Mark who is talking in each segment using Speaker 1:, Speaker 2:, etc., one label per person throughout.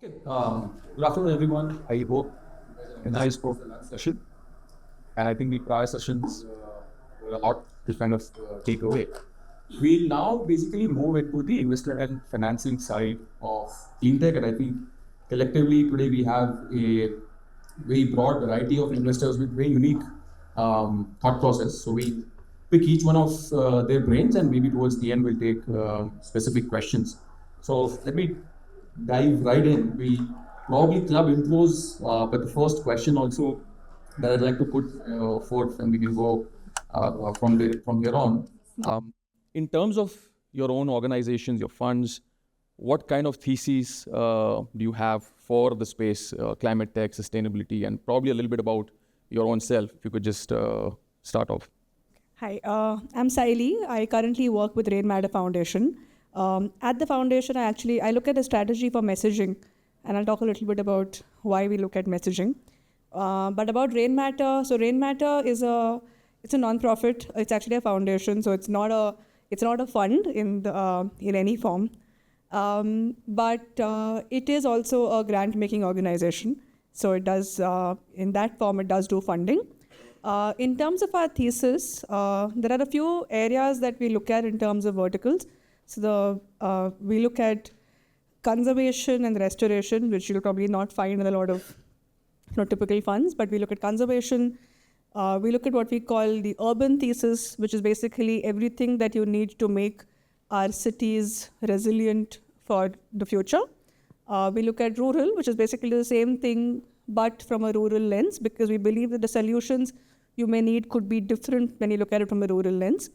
Speaker 1: Good afternoon, everyone. I hope a nice profile session. And I think the prior sessions were a lot to kind of take away. We'll now basically move into the investor and financing side of cleantech. And I think collectively today we have a very broad variety of investors with very unique thought process. So we pick each one of their brains, and maybe towards the end we'll take specific questions. So let me dive right in. We probably club intros, but the first question also that I'd like to put forth, and we can go from here on. In terms of your own organizations, your funds, what kind of theses do you have for the space, climate tech, sustainability, and probably a little bit about your own self, if you could just start off.
Speaker 2: Hi, I'm Sailee. I currently work with Rainmatter Foundation. At the foundation, I look at a strategy for messaging, and I'll talk a little bit about why we look at messaging. But about Rainmatter, so Rainmatter it's a non-profit. It's actually a foundation, so it's not a fund in any form. But it is also a grant-making organization. So it does in that form. It does do funding. In terms of our thesis, there are a few areas that we look at in terms of verticals. So we look at conservation and restoration, which you'll probably not find in a lot of typical funds, but we look at conservation. We look at what we call the urban thesis, which is basically everything that you need to make our cities resilient for the future. We look at rural, which is basically the same thing, but from a rural lens, because we believe that the solutions you may need could be different when you look at it from a rural lens.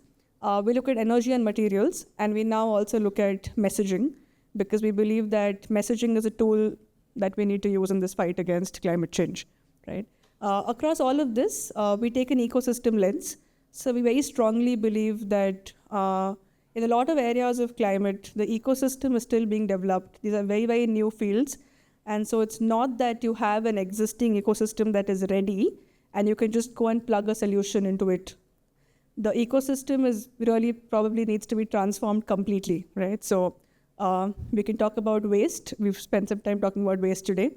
Speaker 2: We look at energy and materials, and we now also look at messaging, because we believe that messaging is a tool that we need to use in this fight against climate change, right? Across all of this, we take an ecosystem lens. So we very strongly believe that in a lot of areas of climate, the ecosystem is still being developed. These are very, very new fields. And so it's not that you have an existing ecosystem that is ready and you can just go and plug a solution into it. The ecosystem is really probably needs to be transformed completely, right? So we can talk about waste. We've spent some time talking about waste today.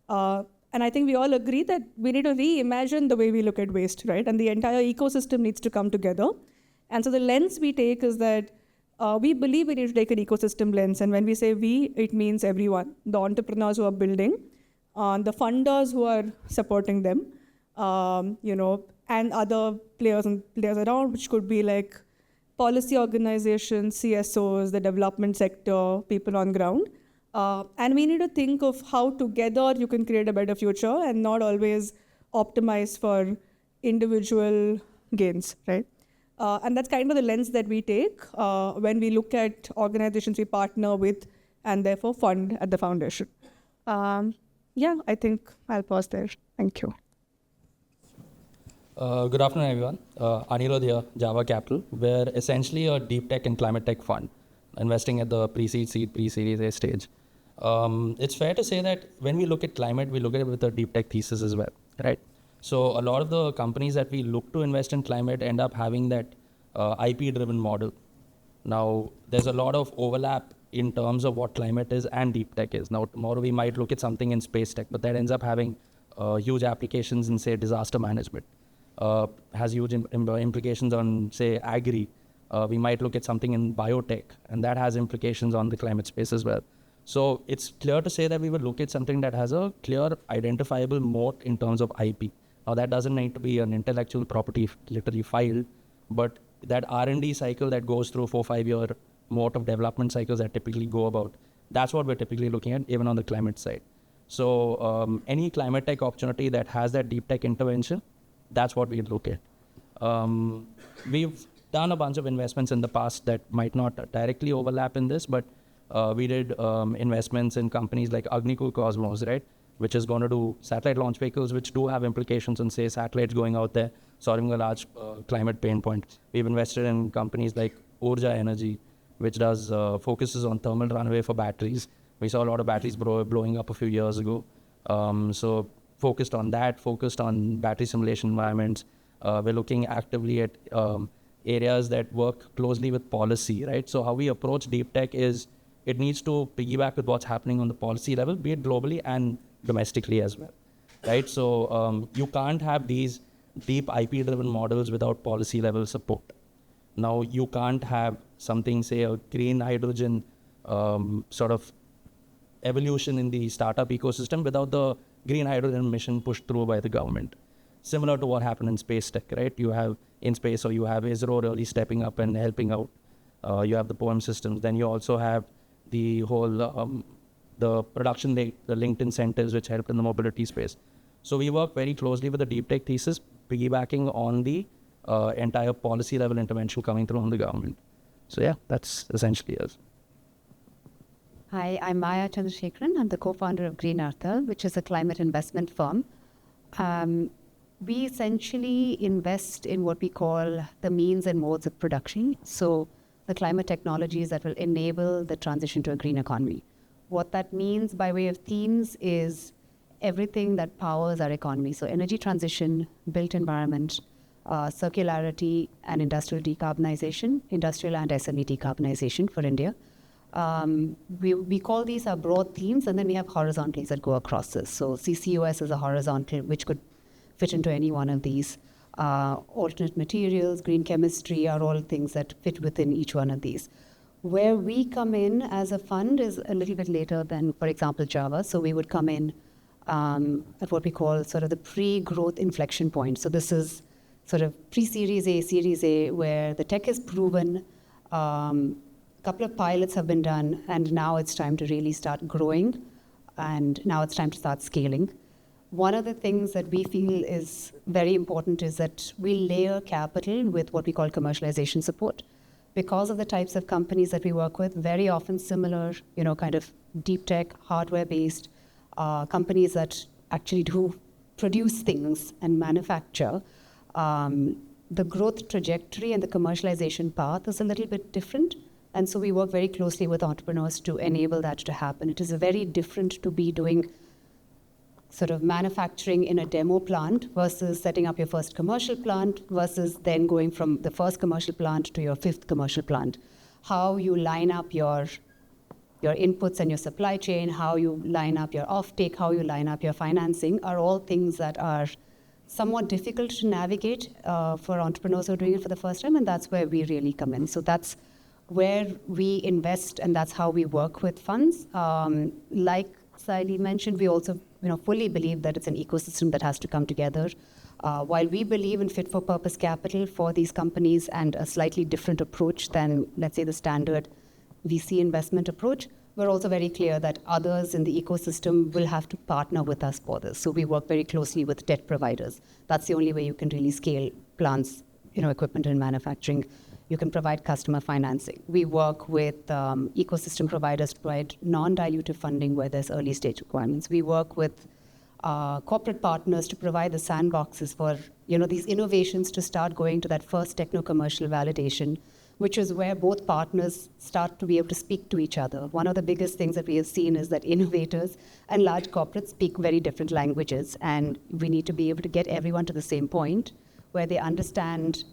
Speaker 2: And I think we all agree that we need to reimagine the way we look at waste, right? And the entire ecosystem needs to come together. And so the lens we take is that we believe we need to take an ecosystem lens. And when we say we, it means everyone. The entrepreneurs who are building, the funders who are supporting them, and other players around, which could be like policy organizations, CSOs, the development sector, people on ground. And we need to think of how together you can create a better future and not always optimize for individual gains, right? And that's kind of the lens that we take when we look at organizations we partner with and therefore fund at the foundation. I think I'll pause there. Thank you.
Speaker 3: Good afternoon, everyone. Anirudh here, Java Capital. We're essentially a deep tech and climate tech fund, investing at the pre-seed, seed, pre-series A stage. It's fair to say that when we look at climate, we look at it with a deep tech thesis as well, right? So a lot of the companies that we look to invest in climate end up having that IP-driven model. Now, there's a lot of overlap in terms of what climate is and deep tech is. Now, tomorrow we might look at something in space tech, but that ends up having huge applications in, say, disaster management. Has huge implications on, say, agri. We might look at something in biotech, and that has implications on the climate space as well. So it's clear to say that we will look at something that has a clear, identifiable moat in terms of IP. Now, that doesn't need to be an intellectual property literally filed, but that R&D cycle that goes through 4-5 year moat of development cycles that typically go about, that's what we're typically looking at, even on the climate side. So any climate tech opportunity that has that deep tech intervention, that's what we look at. We've done a bunch of investments in the past that might not directly overlap in this, but we did investments in companies like Agnikul Cosmos, right? Which is going to do satellite launch vehicles, which do have implications on, say, satellites going out there, solving a large climate pain point. We've invested in companies like Urja Energy, which does focuses on thermal runaway for batteries. We saw a lot of batteries blowing up a few years ago. So focused on that, focused on battery simulation environments. We're looking actively at areas that work closely with policy, right? So how we approach deep tech is it needs to piggyback with what's happening on the policy level, be it globally and domestically as well, right? So you can't have these deep IP-driven models without policy-level support. Now, you can't have something, say, a green hydrogen sort of evolution in the startup ecosystem without the green hydrogen mission pushed through by the government. Similar to what happened in space tech, right? You have in space, or you have ISRO really stepping up and helping out. You have the POEM systems. Then you also have the whole the production the linked incentives which helped in the mobility space. So we work very closely with the deep tech thesis, piggybacking on the entire policy level intervention coming through from the government. So yeah, that's essentially it.
Speaker 4: Hi, I'm Maya Chandrasekaran. I'm the co-founder of Green Artha, which is a climate investment firm. We essentially invest in what we call the means and modes of production. So the climate technologies that will enable the transition to a green economy. What that means by way of themes is everything that powers our economy. So energy transition, built environment, circularity and industrial decarbonization, industrial and SME decarbonization for India. We call these our broad themes, and then we have horizontals that go across this. So CCUS is a horizontal which could fit into any one of these. Alternate materials, green chemistry are all things that fit within each one of these. Where we come in as a fund is a little bit later than, for example, Java. So we would come in at what we call sort of the pre-growth inflection point. So this is sort of pre-Series A, Series A, where the tech is proven, couple of pilots have been done, and now it's time to really start growing, and now it's time to start scaling. One of the things that we feel is very important is that we layer capital with what we call commercialization support. Because of the types of companies that we work with, very often similar, kind of deep tech, hardware-based companies that actually do produce things and manufacture, the growth trajectory and the commercialization path is a little bit different. And so we work very closely with entrepreneurs to enable that to happen. It is very different to be doing sort of manufacturing in a demo plant versus setting up your first commercial plant versus then going from the first commercial plant to your fifth commercial plant. How you line up your inputs and your supply chain, how you line up your offtake, how you line up your financing are all things that are somewhat difficult to navigate for entrepreneurs who are doing it for the first time, and that's where we really come in. So that's where we invest, and that's how we work with funds. Like Sailee mentioned, we also fully believe that it's an ecosystem that has to come together. While we believe in fit-for-purpose capital for these companies and a slightly different approach than, let's say, the standard VC investment approach, we're also very clear that others in the ecosystem will have to partner with us for this. So we work very closely with debt providers. That's the only way you can really scale plants, equipment and manufacturing. You can provide customer financing. We work with ecosystem providers to provide non-dilutive funding where there's early stage requirements. We work with corporate partners to provide the sandboxes for these innovations to start going to that first techno-commercial validation, which is where both partners start to be able to speak to each other. One of the biggest things that we have seen is that innovators and large corporates speak very different languages, and we need to be able to get everyone to the same point where they understand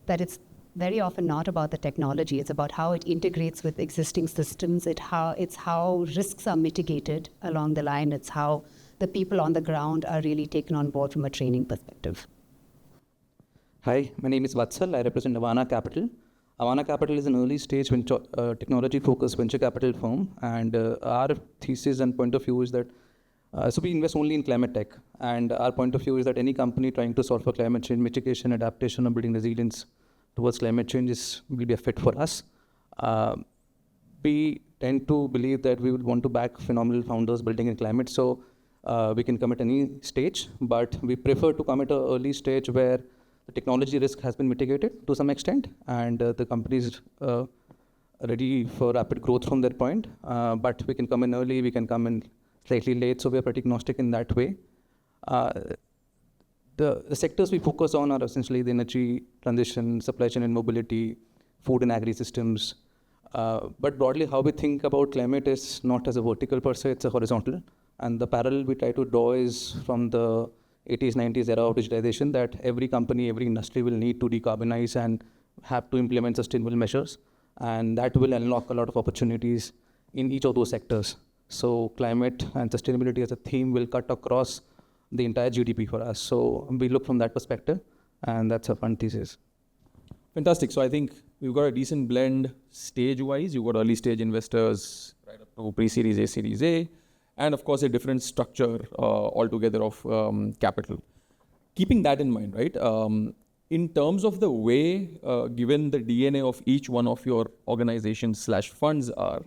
Speaker 4: that it's very often not about the technology. It's about how it integrates with existing systems. It's how risks are mitigated along the line. It's how the people on the ground are really taken on board from a training perspective.
Speaker 5: Hi, my name is Vatsal. I represent Avaana Capital. Avaana Capital is an early stage technology-focused venture capital firm, and our thesis and point of view is that so we invest only in climate tech, and our point of view is that any company trying to solve for climate change mitigation, adaptation, or building resilience towards climate change will be a fit for us. We tend to believe that we would want to back phenomenal founders building in climate, so we can come at any stage, but we prefer to come at an early stage where the technology risk has been mitigated to some extent, and the company is ready for rapid growth from that point. But we can come in early, we can come in slightly late, so we are pretty agnostic in that way. The sectors we focus on are essentially the energy transition, supply chain and mobility, food and agri-systems. But broadly, how we think about climate is not as a vertical per se, it's a horizontal. And the parallel we try to draw is from the 80s, 90s era of digitization, that every company, every industry will need to decarbonize and have to implement sustainable measures. And that will unlock a lot of opportunities in each of those sectors. So climate and sustainability as a theme will cut across the entire GDP for us. So we look from that perspective, and that's a fund thesis.
Speaker 1: Fantastic. So I think we've got a decent blend stage-wise. You've got early stage investors right up to pre-series A, series A, and of course a different structure altogether of capital. Keeping that in mind, right? In terms of the way, given the DNA of each one of your organizations/funds are,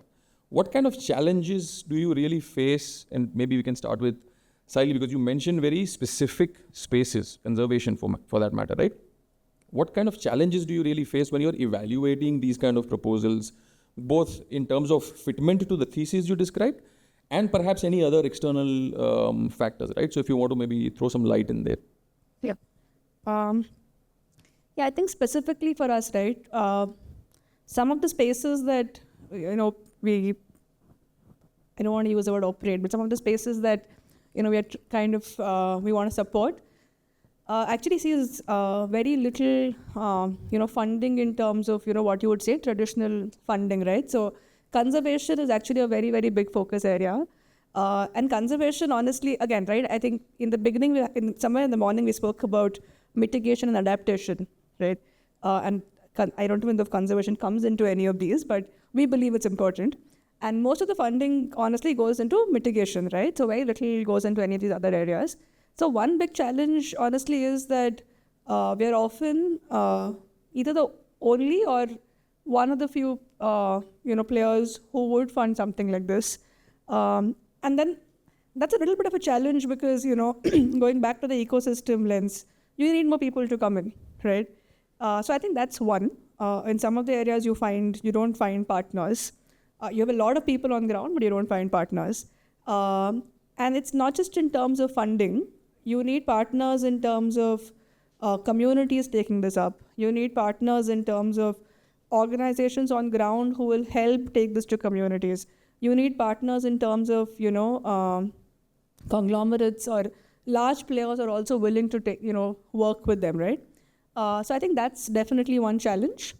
Speaker 1: what kind of challenges do you really face? And maybe we can start with Sailee, because you mentioned very specific spaces, conservation for that matter, right? What kind of challenges do you really face when you're evaluating these kind of proposals, both in terms of fitment to the thesis you described, and perhaps any other external factors, right? So if you want to maybe throw some light in there.
Speaker 2: Yeah, I think specifically for us, right, some of the spaces that, I don't want to use the word operate, but some of the spaces that, we are we want to support, actually sees very little, funding in terms of, what you would say, traditional funding, right? So conservation is actually a very, very big focus area. And conservation, honestly, again, right, I think in the beginning, somewhere in the morning, we spoke about mitigation and adaptation, right? And I don't even know if conservation comes into any of these, but we believe it's important. And most of the funding, honestly, goes into mitigation, right? So very little goes into any of these other areas. So one big challenge, honestly, is that we're often either the only or one of the few, players who would fund something like this. And then that's a little bit of a challenge because, going back to the ecosystem lens, you need more people to come in, right? So I think that's one. In some of the areas you don't find partners. You have a lot of people on ground, but you don't find partners. And it's not just in terms of funding. You need partners in terms of communities taking this up. You need partners in terms of organizations on ground who will help take this to communities. You need partners in terms of, conglomerates or large players are also willing to take, work with them, right? So I think that's definitely one challenge.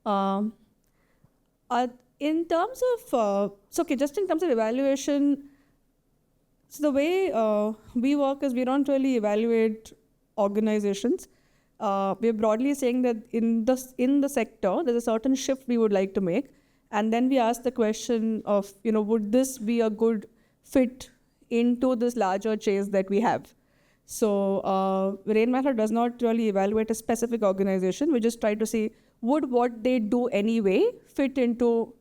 Speaker 2: In terms of, just in terms of evaluation, so the way we work is we don't really evaluate organizations. We're broadly saying that in the sector, there's a certain shift we would like to make. And then we ask the question of, would this be a good fit into this larger chase that we have? So Rainmatter does not really evaluate a specific organization. We just try to see, would what they do anyway fit into,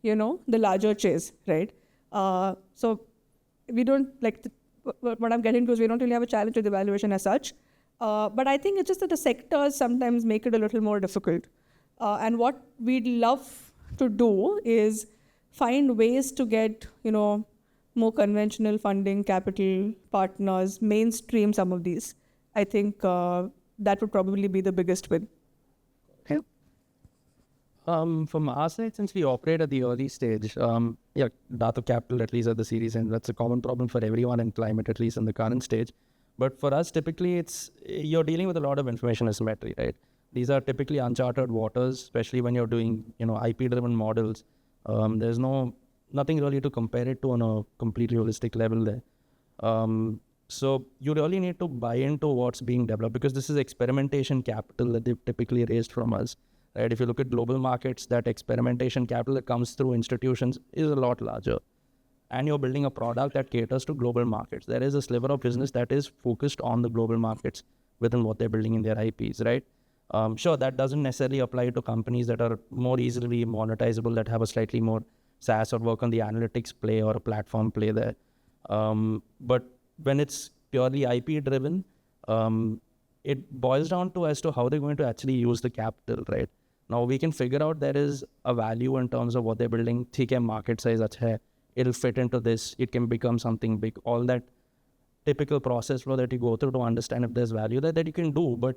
Speaker 2: the larger chase, right? So we don't, what I'm getting to is we don't really have a challenge with evaluation as such. But I think it's just that the sectors sometimes make it a little more difficult. And what we'd love to do is find ways to get, more conventional funding, capital, partners, mainstream some of these. I think that would probably be the biggest win. Okay.
Speaker 3: From our side, since we operate at the early stage, Datha Capital, at least at the series, and that's a common problem for everyone in climate, at least in the current stage. But for us, typically, you're dealing with a lot of information asymmetry, right? These are typically uncharted waters, especially when you're doing, IP-driven models. There's nothing really to compare it to on a completely holistic level there. So you really need to buy into what's being developed because this is experimentation capital that they've typically raised from us. Right? If you look at global markets, that experimentation capital that comes through institutions is a lot larger. And you're building a product that caters to global markets. There is a sliver of business that is focused on the global markets within what they're building in their IPs, right? Sure, that doesn't necessarily apply to companies that are more easily monetizable, that have a slightly more SaaS or work on the analytics play or a platform play there. But when it's purely IP driven, it boils down to as to how they're going to actually use the capital, right? Now we can figure out there is a value in terms of what they're building. ठीक है, market size अच्छा है. It'll fit into this. It can become something big. All that typical process flow that you go through to understand if there's value there that you can do. But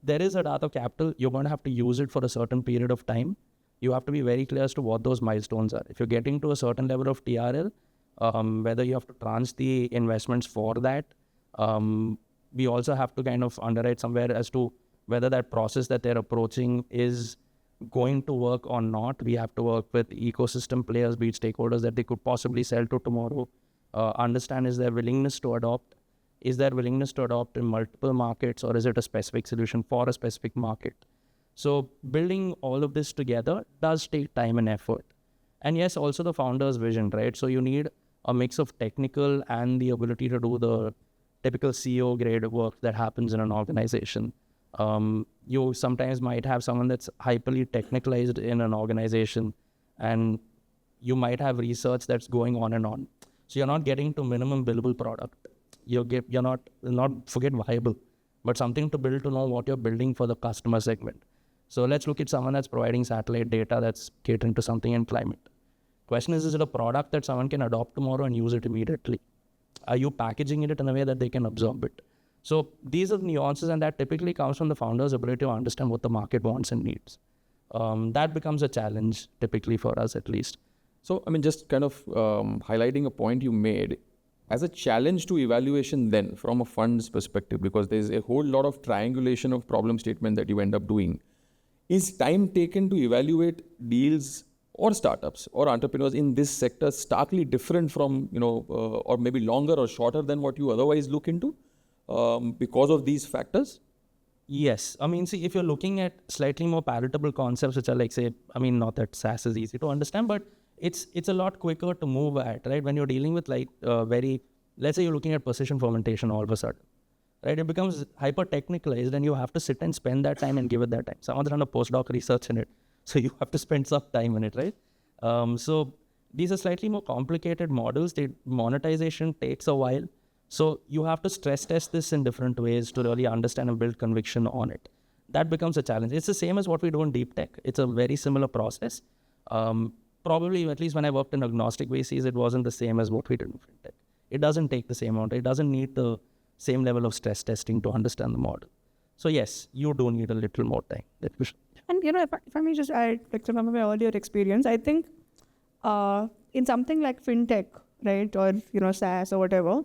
Speaker 3: there is a Datha Capital. You're going to have to use it for a certain period of time. You have to be very clear as to what those milestones are. If you're getting to a certain level of TRL, whether you have to tranche the investments for that, we also have to kind of underwrite somewhere as to whether that process that they're approaching is going to work or not. We have to work with ecosystem players, be it stakeholders that they could possibly sell to tomorrow. Understand, is there willingness to adopt? Is there willingness to adopt in multiple markets, or is it a specific solution for a specific market? So building all of this together does take time and effort. And yes, also the founder's vision, right? So you need a mix of technical and the ability to do the typical CEO grade work that happens in an organization. You sometimes might have someone that's hyperly technicalized in an organization, and you might have research that's going on and on. So you're not getting to minimum billable product. You're not forget viable, but something to build to know what you're building for the customer segment. So let's look at someone that's providing satellite data that's catering to something in climate. Question is it a product that someone can adopt tomorrow and use it immediately? Are you packaging it in a way that they can absorb it? So these are the nuances, and that typically comes from the founder's ability to understand what the market wants and needs. That becomes a challenge typically for us, at least.
Speaker 1: So, I mean, just kind of highlighting a point you made, as a challenge to evaluation then from a fund's perspective, because there's a whole lot of triangulation of problem statement that you end up doing, is time taken to evaluate deals or startups or entrepreneurs in this sector starkly different from, or maybe longer or shorter than what you otherwise look into because of these factors?
Speaker 3: Yes. I mean, see, if you're looking at slightly more palatable concepts, which are like, say, I mean, not that SaaS is easy to understand, but it's a lot quicker to move at, right? When you're dealing with like let's say you're looking at precision fermentation all of a sudden, right? It becomes hyper technicalized, and you have to sit and spend that time and give it that time. Someone's done a postdoc research in it, so you have to spend some time in it, right? So these are slightly more complicated models. Monetization takes a while. So you have to stress test this in different ways to really understand and build conviction on it. That becomes a challenge. It's the same as what we do in deep tech. It's a very similar process. Probably, at least when I worked in agnostic VCs, it wasn't the same as what we did in fintech. It doesn't take the same amount. It doesn't need the same level of stress testing to understand the model. So yes, you do need a little more time.
Speaker 2: And if I may just add, like some of my earlier experience, I think in something like fintech, right, or SaaS or whatever,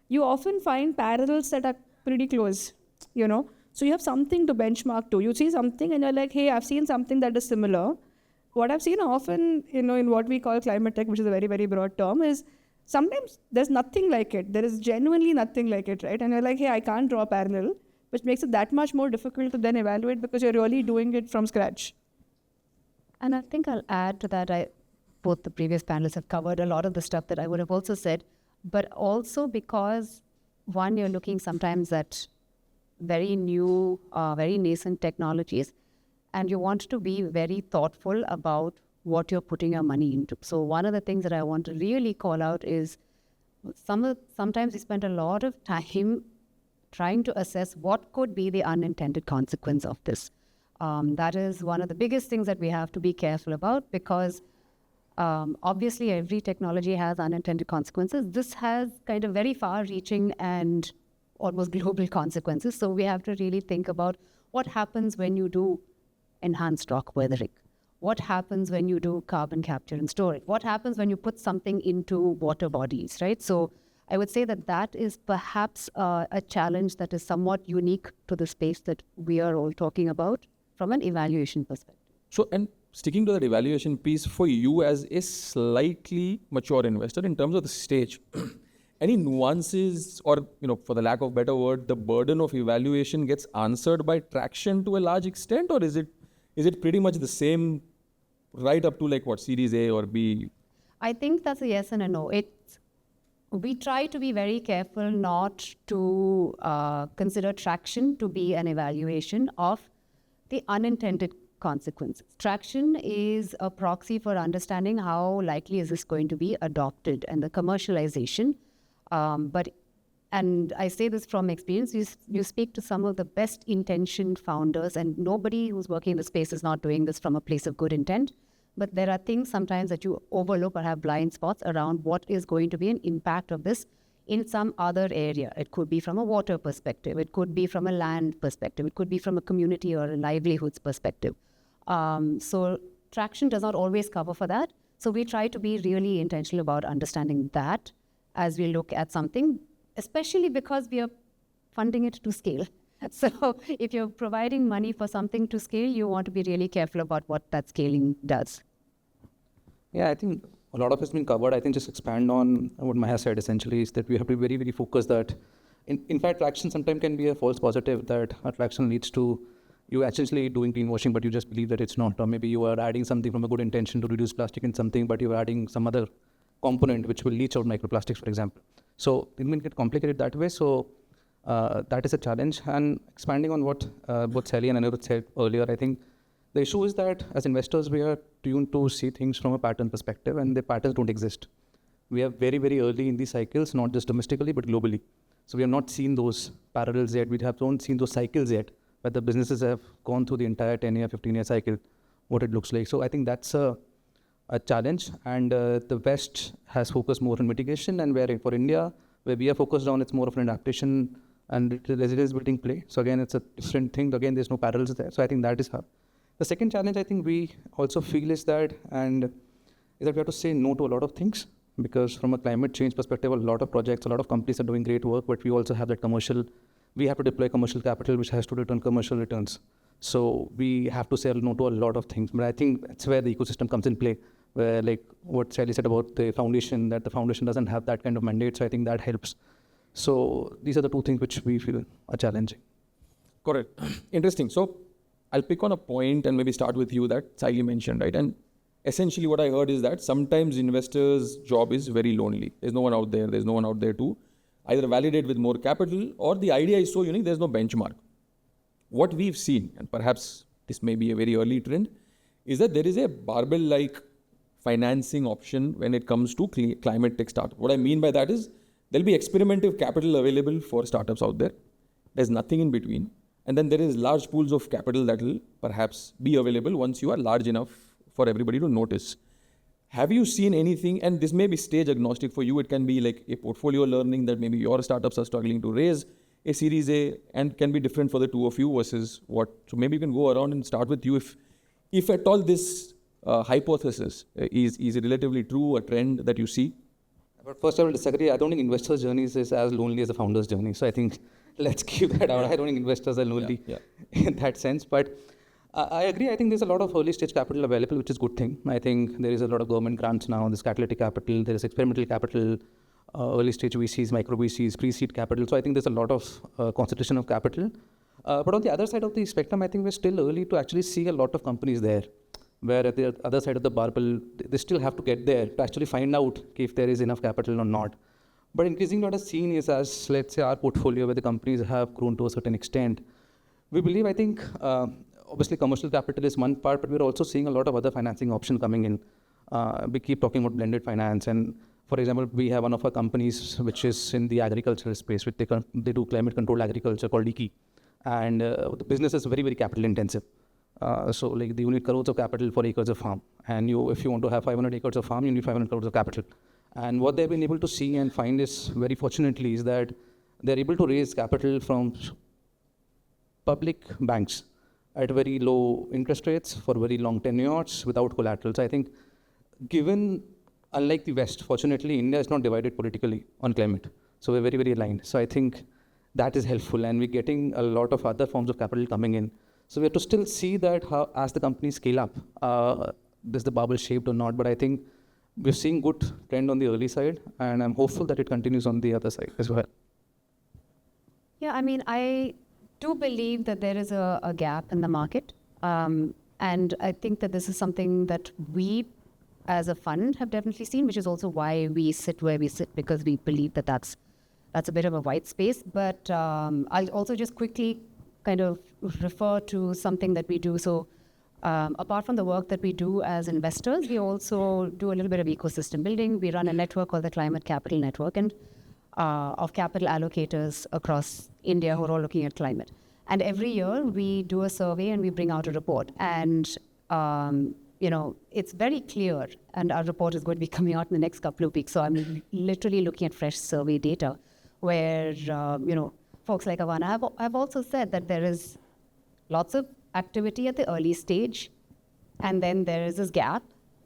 Speaker 2: you often find parallels that are pretty close. So you have something to benchmark to. You see something and you're like, hey, I've seen something that is similar. What I've seen often, in what we call climate tech, which is a very, very broad term, is sometimes there's nothing like it. There is genuinely nothing like it, right? And you're like, hey, I can't draw a parallel, which makes it that much more difficult to then evaluate because you're really doing it from scratch.
Speaker 4: And I think I'll add to that, both the previous panelists have covered a lot of the stuff that I would have also said, but also because, one, you're looking sometimes at very new, very nascent technologies, and you want to be very thoughtful about what you're putting your money into. So one of the things that I want to really call out is sometimes we spend a lot of time trying to assess what could be the unintended consequence of this. That is one of the biggest things that we have to be careful about, because obviously every technology has unintended consequences. This has kind of very far-reaching and almost global consequences. So we have to really think about what happens when you do enhanced rock weathering. What happens when you do carbon capture and storage? What happens when you put something into water bodies, right? So I would say that is perhaps a challenge that is somewhat unique to the space that we are all talking about from an evaluation perspective.
Speaker 1: So, and sticking to that evaluation piece, for you as a slightly mature investor in terms of the stage, any nuances or, for the lack of a better word, the burden of evaluation gets answered by traction to a large extent, or is it pretty much the same right up to like what, Series A or B?
Speaker 4: I think that's a yes and a no. We try to be very careful not to consider traction to be an evaluation of the unintended consequences. Traction is a proxy for understanding how likely is this going to be adopted and the commercialization. And I say this from experience, you speak to some of the best intentioned founders, and nobody who's working in the space is not doing this from a place of good intent. But there are things sometimes that you overlook or have blind spots around what is going to be an impact of this in some other area. It could be from a water perspective. It could be from a land perspective. It could be from a community or a livelihoods perspective. So traction does not always cover for that. So we try to be really intentional about understanding that as we look at something, especially because we are funding it to scale. So if you're providing money for something to scale, you want to be really careful about what that scaling does.
Speaker 5: Yeah, I think a lot of it's been covered. I think just expand on what Maya said essentially is that we have to be very, very focused that in fact, traction sometimes can be a false positive that attraction leads to you essentially doing greenwashing, but you just believe that it's not. Or maybe you are adding something from a good intention to reduce plastic in something, but you're adding some other component which will leach out microplastics, for example. So it may get complicated that way. So that is a challenge. And expanding on what both Sally and Anirudh said earlier, I think the issue is that as investors, we are tuned to see things from a pattern perspective, and the patterns don't exist. We are very, very early in these cycles, not just domestically, but globally. So we have not seen those parallels yet. We have not seen those cycles yet, where the businesses have gone through the entire 10-year, 15-year cycle, what it looks like. So I think that's a challenge. And the West has focused more on mitigation, and where for India, where we are focused on, it's more of an adaptation and resilience building play. So again, it's a different thing. Again, there's no parallels there. So I think that is how. The second challenge I think we also feel is that we have to say no to a lot of things, because from a climate change perspective, a lot of projects, a lot of companies are doing great work, but we also have that we have to deploy commercial capital, which has to return commercial returns. So we have to say no to a lot of things. But I think that's where the ecosystem comes in play, where like what Sally said about the foundation, that the foundation doesn't have that kind of mandate. So I think that helps. So these are the two things which we feel are challenging.
Speaker 1: Correct. Interesting. So I'll pick on a point and maybe start with you that Sally mentioned, right? And essentially what I heard is that sometimes investors' job is very lonely. There's no one out there. There's no one out there to either validate with more capital, or the idea is so unique, there's no benchmark. What we've seen, and perhaps this may be a very early trend, is that there is a barbell-like financing option when it comes to climate tech startups. What I mean by that is there'll be experimentative capital available for startups out there. There's nothing in between. And then there is large pools of capital that will perhaps be available once you are large enough for everybody to notice. Have you seen anything, and this may be stage agnostic for you, it can be like a portfolio learning that maybe your startups are struggling to raise a Series A and can be different for the two of you versus what. So maybe you can go around and start with you if at all this hypothesis is relatively true, a trend that you see.
Speaker 5: But first I will disagree. I don't think investors' journeys is as lonely as a founder's journey. So I think let's keep that out. I don't think investors are lonely in that sense. But I agree. I think there's a lot of early stage capital available, which is a good thing. I think there is a lot of government grants now. There's catalytic capital, there is experimental capital, early stage VCs, micro VCs, pre-seed capital. So I think there's a lot of concentration of capital. But on the other side of the spectrum, I think we're still early to actually see a lot of companies there, where at the other side of the barbell, they still have to get there to actually find out if there is enough capital or not. But increasingly what I've seen is, as let's say our portfolio, where the companies have grown to a certain extent, we believe, I think, obviously commercial capital is one part, but we're also seeing a lot of other financing options coming in. We keep talking about blended finance, and for example, we have one of our companies which is in the agricultural space, which they do climate controlled agriculture called IIMA, and the business is very, very capital intensive. So like you need crores of capital for acres of farm, and if you want to have 500 acres of farm, you need 500 crores of capital. And what they've been able to see and find is, very fortunately, is that they're able to raise capital from public banks at very low interest rates for very long tenures without collaterals. I think given, unlike the West, fortunately, India is not divided politically on climate. So we're very, very aligned. So I think that is helpful, and we're getting a lot of other forms of capital coming in. So we have to still see that how, as the companies scale up, is the bubble shaped or not, but I think we're seeing good trend on the early side, and I'm hopeful that it continues on the other side as well.
Speaker 4: Yeah, I mean, I do believe that there is a gap in the market. And I think that this is something that we as a fund have definitely seen, which is also why we sit where we sit, because we believe that that's a bit of a white space. But I'll also just quickly kind of refer to something that we do. So apart from the work that we do as investors, we also do a little bit of ecosystem building. We run a network called the Climate Capital Network, and of capital allocators across India who are all looking at climate. And every year we do a survey and we bring out a report. And, it's very clear, and our report is going to be coming out in the next couple of weeks. So I'm literally looking at fresh survey data where, folks like Avaana have also said that there is lots of activity at the early stage, and then there is this gap.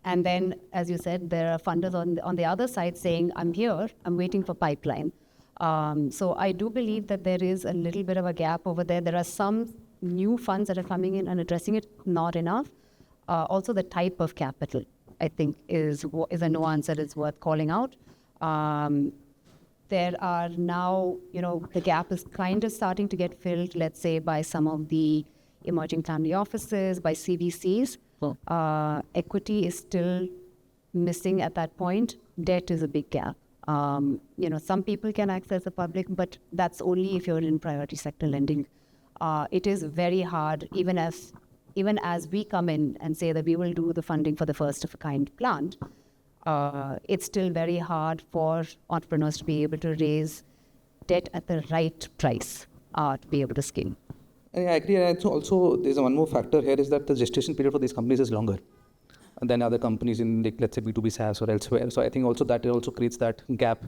Speaker 4: And then, as you said, there are funders on the other side saying, I'm here, I'm waiting for pipeline. So I do believe that there is a little bit of a gap over there. There are some new funds that are coming in and addressing it, not enough. Also, the type of capital, I think, is a nuance that is worth calling out. There are now, the gap is kind of starting to get filled, let's say, by some of the emerging family offices, by CVCs. Equity is still missing at that point. Debt is a big gap. Some people can access the public, but that's only if you're in priority sector lending. It is very hard, even as we come in and say that we will do the funding for the first of a kind plant, it's still very hard for entrepreneurs to be able to raise debt at the right price to be able to scale.
Speaker 5: And I agree. And also, there's one more factor here is that the gestation period for these companies is longer than other companies in, let's say, B2B SaaS or elsewhere. So I think also that also creates that gap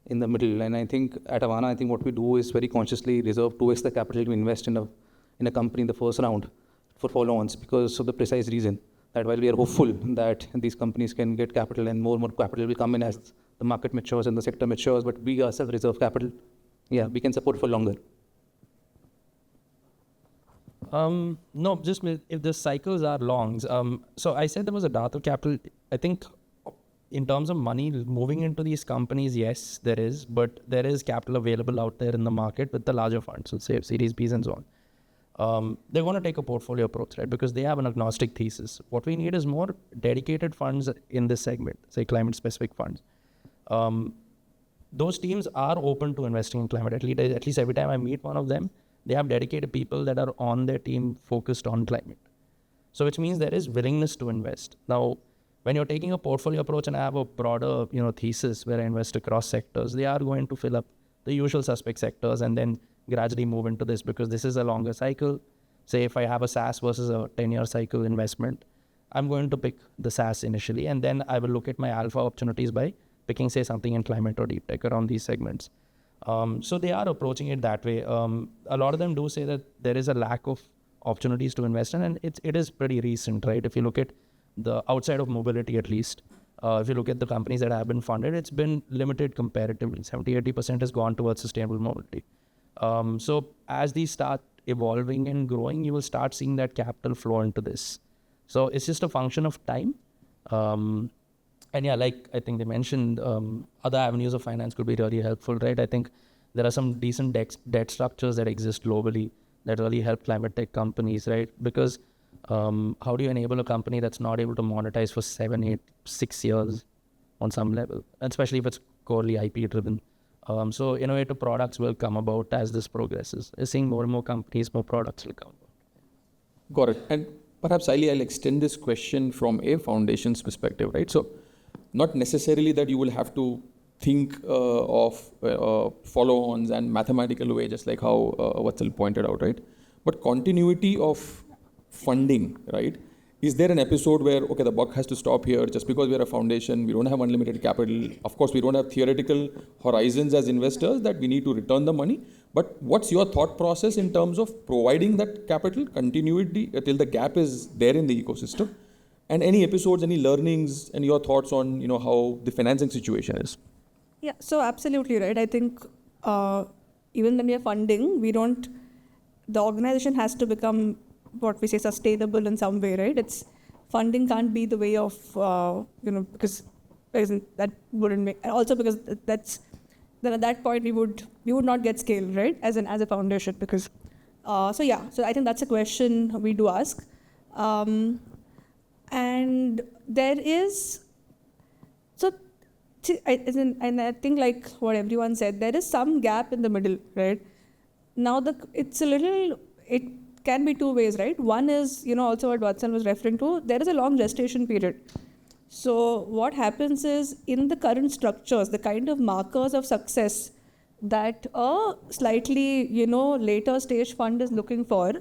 Speaker 5: in the middle. And I think at Avaana, I think what we do is very consciously reserve 2x the capital to invest in a company in the first round for follow-ons, because of the precise reason that while we are hopeful that these companies can get capital and more capital will come in as the market matures and the sector matures, but we ourselves reserve capital. Yeah, we can support for longer.
Speaker 3: No, just if the cycles are long. So I said there was a dearth of capital. I think in terms of money moving into these companies, yes, there is, but there is capital available out there in the market with the larger funds, so say Series Bs and so on. They're going to take a portfolio approach, right? Because they have an agnostic thesis. What we need is more dedicated funds in this segment, say climate-specific funds. Those teams are open to investing in climate. At least every time I meet one of them, they have dedicated people that are on their team focused on climate. So which means there is willingness to invest. Now, when you're taking a portfolio approach and I have a broader, thesis where I invest across sectors, they are going to fill up the usual suspect sectors and then gradually move into this, because this is a longer cycle. Say if I have a SaaS versus a 10-year cycle investment, I'm going to pick the SaaS initially, and then I will look at my alpha opportunities by picking, say, something in climate or deep tech around these segments. So they are approaching it that way. A lot of them do say that there is a lack of opportunities to invest in, and it is pretty recent, right? If you look at the outside of mobility, at least, if you look at the companies that have been funded, it's been limited comparatively. 70-80% has gone towards sustainable mobility. So as these start evolving and growing, you will start seeing that capital flow into this. So it's just a function of time. And yeah, like I think they mentioned, other avenues of finance could be really helpful, right? I think there are some decent debt structures that exist globally that really help climate tech companies, right? Because how do you enable a company that's not able to monetize for 7, 8, 6 years on some level, and especially if it's corely IP driven? So innovative products will come about as this progresses. We're seeing more and more companies, more products will come about.
Speaker 1: Got it. And perhaps, Sailee, I'll extend this question from a foundation's perspective, right? So not necessarily that you will have to think of follow-ons and mathematical way, just like how Vatsal pointed out, right? But continuity of funding, right? Is there an episode where, okay, the buck has to stop here just because we're a foundation, we don't have unlimited capital. Of course, we don't have theoretical horizons as investors that we need to return the money. But what's your thought process in terms of providing that capital continuity till the gap is there in the ecosystem? And any episodes, any learnings, and your thoughts on, how the financing situation is?
Speaker 2: Yeah, so absolutely right. I think even when we are funding, the organization has to become what we say sustainable in some way, right? Funding can't be the way of, because that wouldn't make, also because then at that point we would not get scale, right? As a foundation, because, so I think that's a question we do ask. And there is, and I think like what everyone said, there is some gap in the middle, right? Now it can be two ways, right? One is, also what Vatsal was referring to, there is a long gestation period. So what happens is, in the current structures, the kind of markers of success that a slightly, later stage fund is looking for,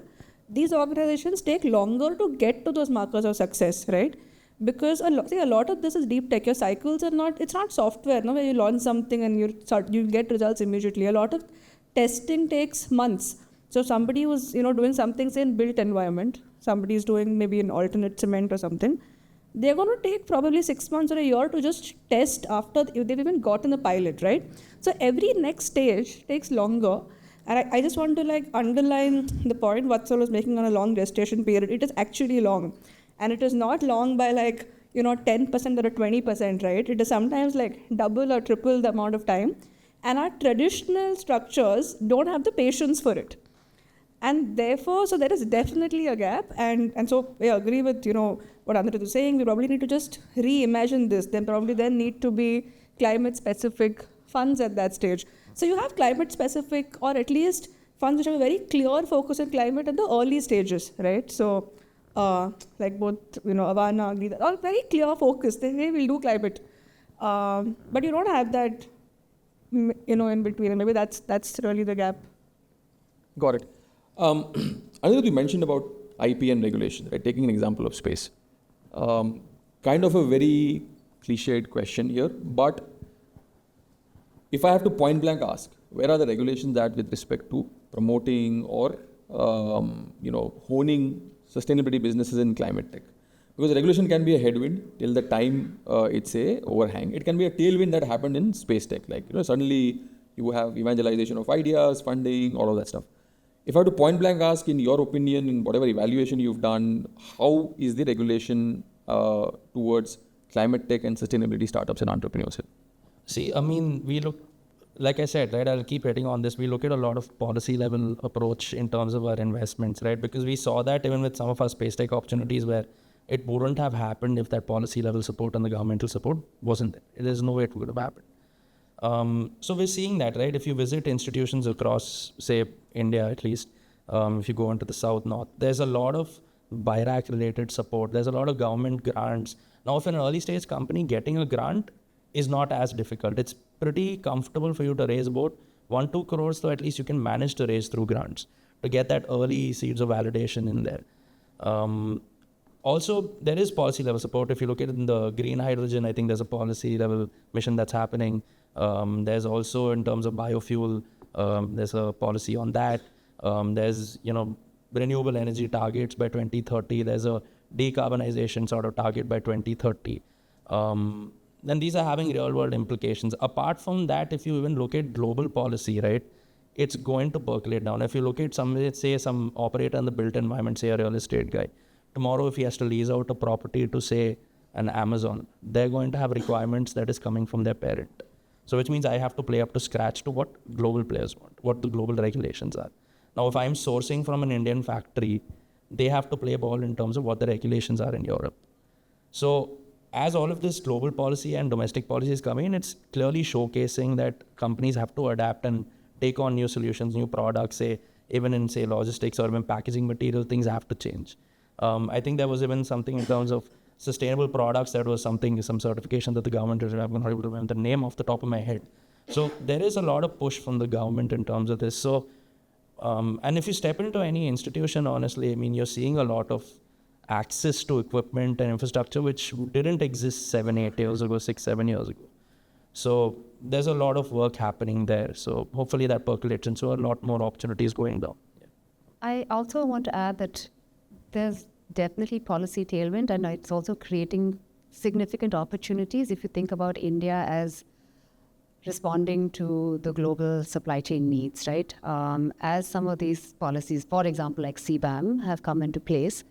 Speaker 2: these organizations take longer to get to those markers of success, right? Because a lot of this is deep tech. Your cycles are it's not software, where you launch something and you get results immediately. A lot of testing takes months. So somebody who's, doing something, say in built environment, somebody is doing maybe an alternate cement or something, they're going to take probably 6 months or a year to just test after they've even gotten the pilot, right? So every next stage takes longer. And I just want to like underline the point Vatsal was making on a long gestation period. It is actually long. And it is not long by like, 10% or 20%, right? It is sometimes like double or triple the amount of time. And our traditional structures don't have the patience for it. And therefore, so there is definitely a gap. And so I agree with, what Antani was saying. We probably need to just reimagine this. There need to be climate-specific funds at that stage. So you have climate-specific, or at least funds which have a very clear focus on climate at the early stages, right? So like both, Avaana, all very clear focus. They say we'll do climate. But you don't have that, in between. And maybe that's really the gap.
Speaker 1: Got it. Another you mentioned about IP and regulation, right? Taking an example of space. Kind of a very cliched question here, but if I have to point blank ask, where are the regulations at with respect to promoting or honing sustainability businesses in climate tech? Because regulation can be a headwind till the time it's a overhang. It can be a tailwind that happened in space tech, like suddenly you have evangelization of ideas, funding, all of that stuff. If I have to point blank ask, in your opinion, in whatever evaluation you've done, how is the regulation towards climate tech and sustainability startups and entrepreneurship?
Speaker 3: See, I mean, we look, like I said, right, I'll keep hitting on this. We look at a lot of policy level approach in terms of our investments, right? Because we saw that even with some of our space tech opportunities where it wouldn't have happened if that policy level support and the governmental support wasn't there. There's no way it would have happened. So we're seeing that, right? If you visit institutions across, say, India at least, if you go into the south, north, there's a lot of BIRAC related support. There's a lot of government grants. Now, if an early stage company getting a grant is not as difficult, it's pretty comfortable for you to raise about 1-2 crores, so at least you can manage to raise through grants to get that early seeds of validation in there. Also, there is policy level support. If you look at it in the green hydrogen, I think there's a policy level mission that's happening. There's also in terms of biofuel, there's a policy on that. There's, renewable energy targets by 2030. There's a decarbonization sort of target by 2030. Then these are having real world implications. Apart from that, if you even look at global policy, right, it's going to percolate down. If you look at some operator in the built environment, say a real estate guy, tomorrow if he has to lease out a property to say an Amazon, they're going to have requirements that is coming from their parent. So which means I have to play up to scratch to what global players want, what the global regulations are. Now, if I'm sourcing from an Indian factory, they have to play ball in terms of what the regulations are in Europe. So as all of this global policy and domestic policy is coming in, it's clearly showcasing that companies have to adapt and take on new solutions, new products, say, even in, say, logistics or even packaging material, things have to change. I think there was even something in terms of sustainable products, that was some certification that the government did. I'm not able to remember the name off the top of my head. So there is a lot of push from the government in terms of this. So, and if you step into any institution, honestly, I mean, you're seeing a lot of access to equipment and infrastructure, which didn't exist 7-8 years ago, 6-7 years ago. So there's a lot of work happening there. So hopefully that percolates into a lot more opportunities going down. Yeah.
Speaker 4: I also want to add that there's definitely policy tailwind, and it's also creating significant opportunities if you think about India as responding to the global supply chain needs, right? As some of these policies, for example, like CBAM, have come into place,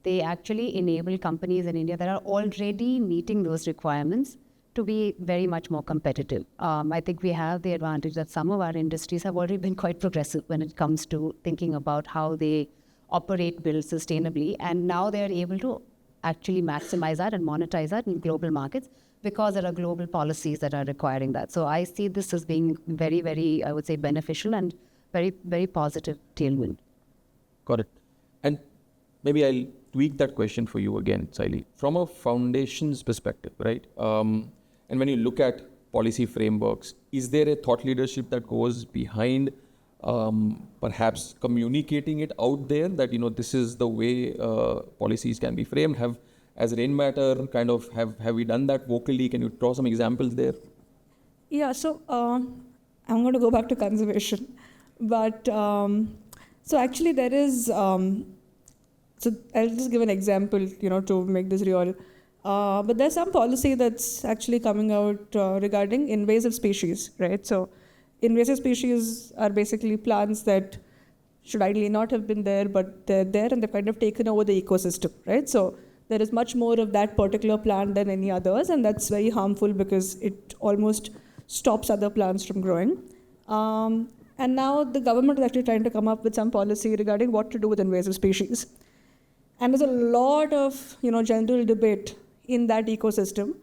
Speaker 4: they actually enable companies in India that are already meeting those requirements to be very much more competitive. I think we have the advantage that some of our industries have already been quite progressive when it comes to thinking about how they operate, build sustainably, and now they're able to actually maximize that and monetize that in global markets because there are global policies that are requiring that. So I see this as being very, very, I would say, beneficial and very, very positive tailwind.
Speaker 1: Got it. And maybe I'll tweak that question for you again, Sailee. From a foundation's perspective, right? And when you look at policy frameworks, is there a thought leadership that goes behind perhaps communicating it out there that, this is the way policies can be framed? As Rainmatter, have we done that vocally? Can you draw some examples there?
Speaker 2: Yeah, so I'm going to go back to conservation. But so actually there is, so I'll just give an example, to make this real. But there's some policy that's actually coming out regarding invasive species, right? So invasive species are basically plants that should ideally not have been there, but they're there and they've kind of taken over the ecosystem, right? So there is much more of that particular plant than any others, and that's very harmful because it almost stops other plants from growing. And now the government is actually trying to come up with some policy regarding what to do with invasive species. And there's a lot of general debate in that ecosystem,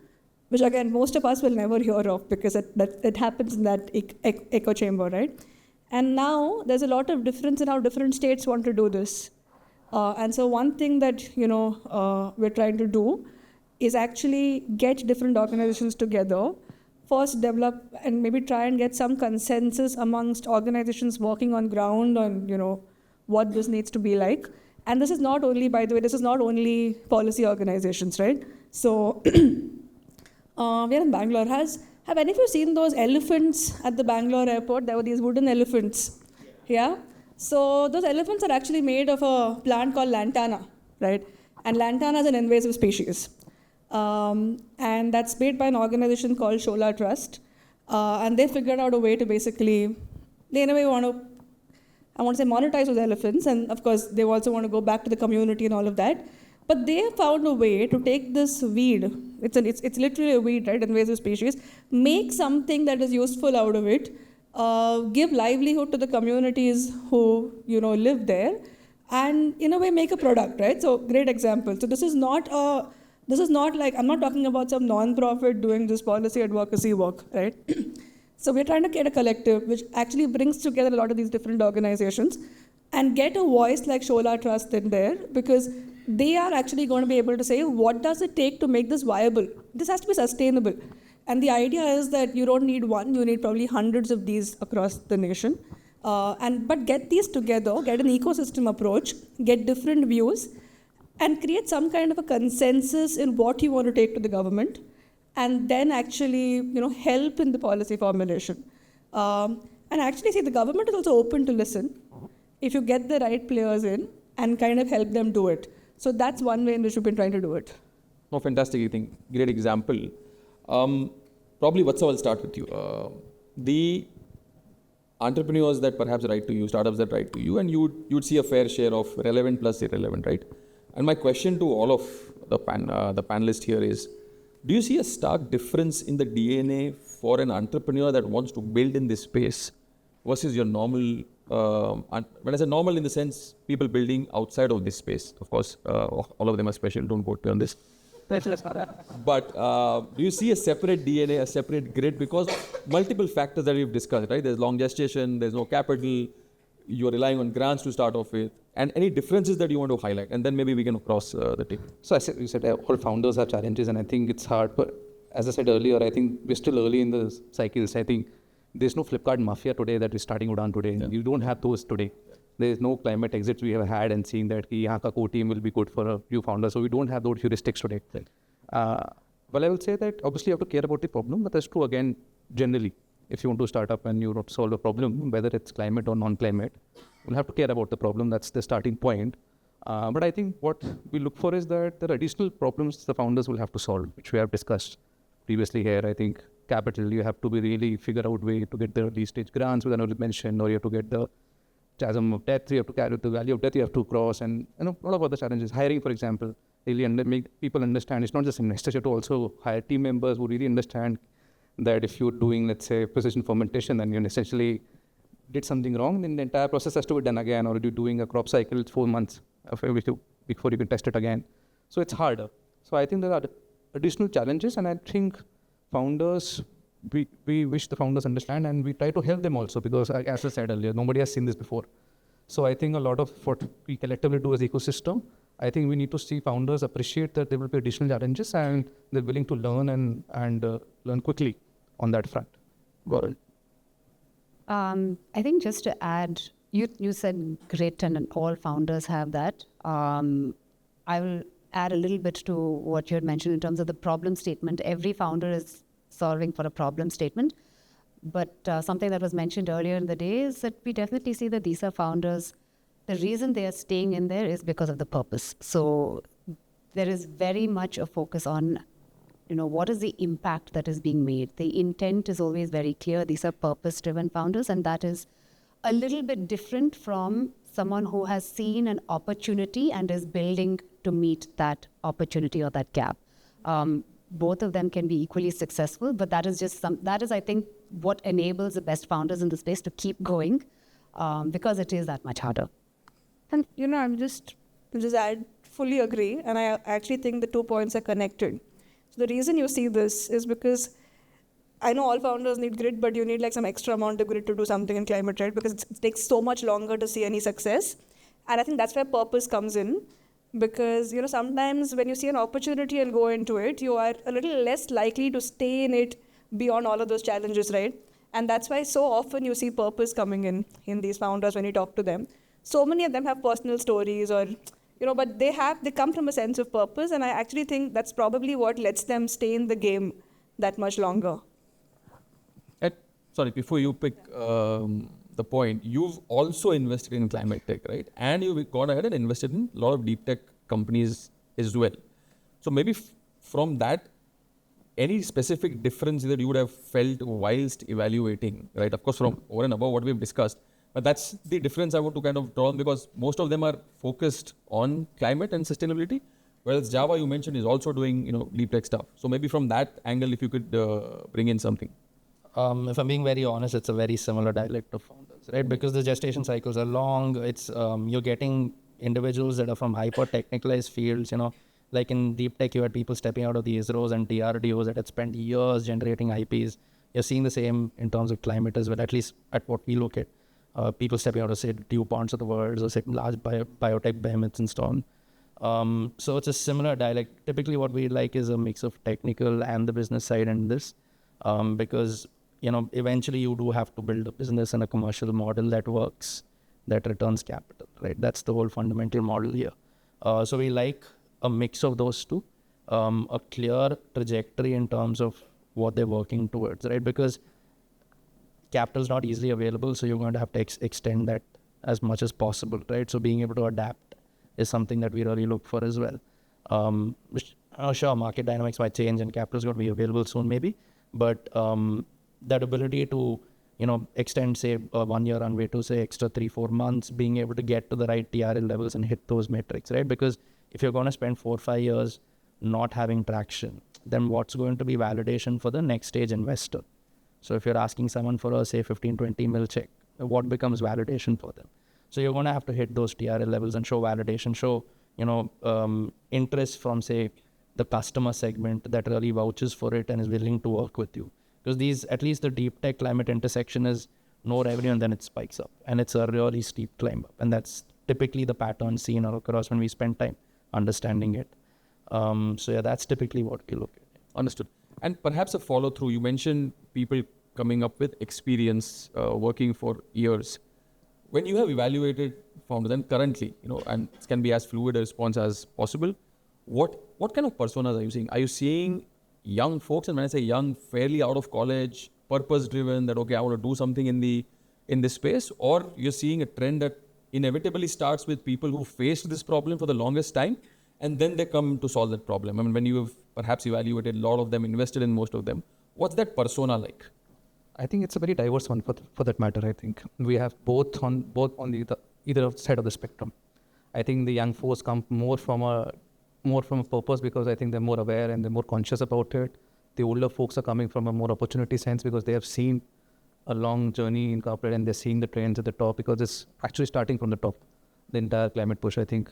Speaker 2: which again, most of us will never hear of because it happens in that echo chamber, right? And now there's a lot of difference in how different states want to do this. And so one thing that we're trying to do is actually get different organizations together, first develop and maybe try and get some consensus amongst organizations working on ground on what this needs to be like. And this is not only, by the way, this is not only policy organizations, right? So we're in Bangalore. Have any of you seen those elephants at the Bangalore airport? There were these wooden elephants. Yeah? So those elephants are actually made of a plant called lantana, right? And lantana is an invasive species. And that's made by an organization called Shola Trust. And they figured out a way to basically, they in a way want to say monetize those elephants. And of course, they also want to go back to the community and all of that. But they found a way to take this weed, it's literally a weed, right, invasive species, make something that is useful out of it, give livelihood to the communities who live there, and in a way make a product, right? So great example. So this is not like, I'm not talking about some non-profit doing this policy advocacy work, right? So we're trying to get a collective which actually brings together a lot of these different organizations and get a voice like Shola Trust in there, because they are actually going to be able to say, what does it take to make this viable? This has to be sustainable. And the idea is that you don't need one, you need probably hundreds of these across the nation. But get these together, get an ecosystem approach, get different views, and create some kind of a consensus in what you want to take to the government, and then actually help in the policy formulation. And actually see, the government is also open to listen if you get the right players in and kind of help them do it. So that's one way in which we've been trying to do it.
Speaker 1: Oh, fantastic. I think great example. Probably Vatsal, I'll start with you. The entrepreneurs that perhaps write to you, startups that write to you, and you'd see a fair share of relevant plus irrelevant, right? And my question to all of the panelists here is, do you see a stark difference in the DNA for an entrepreneur that wants to build in this space versus your normal, when I say normal in the sense, people building outside of this space? Of course, all of them are special, don't quote me on this. But do you see a separate DNA, a separate grid, because of multiple factors that we've discussed, right? There's long gestation, there's no capital, you're relying on grants to start off with, and any differences that you want to highlight, and then maybe we can cross the table.
Speaker 5: So you said all founders have challenges, and I think it's hard, but as I said earlier, I think we're still early in the cycles. I think there's no Flipkart mafia today that is starting Udaan today. Yeah. You don't have those today. There is no climate exits we have had and seeing that yahan ka core team will be good for a few founders. So we don't have those heuristics today. Right. Well, I will say that obviously you have to care about the problem, but that's true again, generally. If you want to start up and you want to solve a problem, whether it's climate or non-climate, you'll have to care about the problem. That's the starting point. But I think what we look for is that there are additional problems the founders will have to solve, which we have discussed previously here. I think capital, you have to be really figure out way to get the early stage grants, which I mentioned, or you have to get the chasm of death, you have to carry the value of death you have to cross, and a lot of other challenges. Hiring, for example, really make people understand it's not just investors, you have to also hire team members who really understand that if you're doing, let's say, precision fermentation and you essentially did something wrong, then the entire process has to be done again, or you're doing a crop cycle, it's 4 months before you can test it again. So it's harder. So I think there are additional challenges, and I think founders, we wish the founders understand, and we try to help them also, because as I said earlier, nobody has seen this before. So I think a lot of what we collectively do as ecosystem, I think we need to see founders appreciate that there will be additional challenges and they're willing to learn and learn quickly on that front. Got it.
Speaker 4: I think just to add, you said grit and all founders have that. I will add a little bit to what you had mentioned in terms of the problem statement. Every founder is solving for a problem statement. But something that was mentioned earlier in the day is that we definitely see that these are founders. The reason they are staying in there is because of the purpose. So there is very much a focus on, what is the impact that is being made. The intent is always very clear. These are purpose-driven founders, and that is a little bit different from someone who has seen an opportunity and is building to meet that opportunity or that gap. Both of them can be equally successful, but that is I think, what enables the best founders in the space to keep going, because it is that much harder.
Speaker 2: And, I'm just add, fully agree. And I actually think the 2 points are connected. So the reason you see this is because I know all founders need grit, but you need like some extra amount of grit to do something in climate, right? Because it takes so much longer to see any success. And I think that's where purpose comes in. Because, sometimes when you see an opportunity and go into it, you are a little less likely to stay in it beyond all of those challenges, right? And that's why so often you see purpose coming in these founders when you talk to them. So many of them have personal stories or, but they come from a sense of purpose. And I actually think that's probably what lets them stay in the game that much longer.
Speaker 1: Sorry, before you pick the point, you've also invested in climate tech, right? And you've gone ahead and invested in a lot of deep tech companies as well. So maybe from that, any specific difference that you would have felt whilst evaluating, right? Of course, from over and above what we've discussed, but that's the difference I want to kind of draw on, because most of them are focused on climate and sustainability, whereas Java, you mentioned, is also doing, deep tech stuff. So maybe from that angle, if you could bring in something.
Speaker 3: If I'm being very honest, it's a very similar dialect of founders, right? Because the gestation cycles are long. It's you're getting individuals that are from hyper-technicalized fields, like in deep tech, you had people stepping out of the ISROs and DRDOs that had spent years generating IPs. You're seeing the same in terms of climate as well, at least at what we look at. People stepping out of, say, DuPonts of the world, or say, large biotech behemoths and so on. So it's a similar dialect. Typically, what we like is a mix of technical and the business side in this, because eventually you do have to build a business and a commercial model that works, that returns capital, right? That's the whole fundamental model here. So we like a mix of those two, a clear trajectory in terms of what they're working towards, right? Because capital is not easily available, so you're going to have to extend that as much as possible, right? So being able to adapt is something that we really look for as well. Sure, market dynamics might change and capital is going to be available soon maybe, but that ability to, extend, say, a 1 year runway to, say, extra 3-4 months, being able to get to the right TRL levels and hit those metrics, right? Because if you're going to spend 4 or 5 years not having traction, then what's going to be validation for the next stage investor? So if you're asking someone for a, say, 15-20 mil check, what becomes validation for them? So you're going to have to hit those TRL levels and show validation, show, interest from, say, the customer segment that really vouches for it and is willing to work with you. Because at least the deep tech climate intersection is no revenue and then it spikes up. And it's a really steep climb up. And that's typically the pattern seen across when we spend time understanding it. So yeah, that's typically what we look at.
Speaker 1: Understood. And perhaps a follow through, you mentioned people coming up with experience working for years. When you have evaluated founders, and currently, and it can be as fluid a response as possible, what kind of personas are you seeing? Are you seeing young folks, and when I say young, fairly out of college, purpose driven, that okay, I want to do something in this space, or you're seeing a trend that inevitably starts with people who faced this problem for the longest time and then they come to solve that problem? I mean, when you have perhaps evaluated a lot of them, invested in most of them, what's that persona like?
Speaker 5: I think it's a very diverse one for that matter. I think we have both on the either side of the spectrum. I think the young folks come more from a purpose because I think they're more aware and they're more conscious about it. The older folks are coming from a more opportunity sense because they have seen a long journey in corporate and they're seeing the trends at the top because it's actually starting from the top, the entire climate push, I think.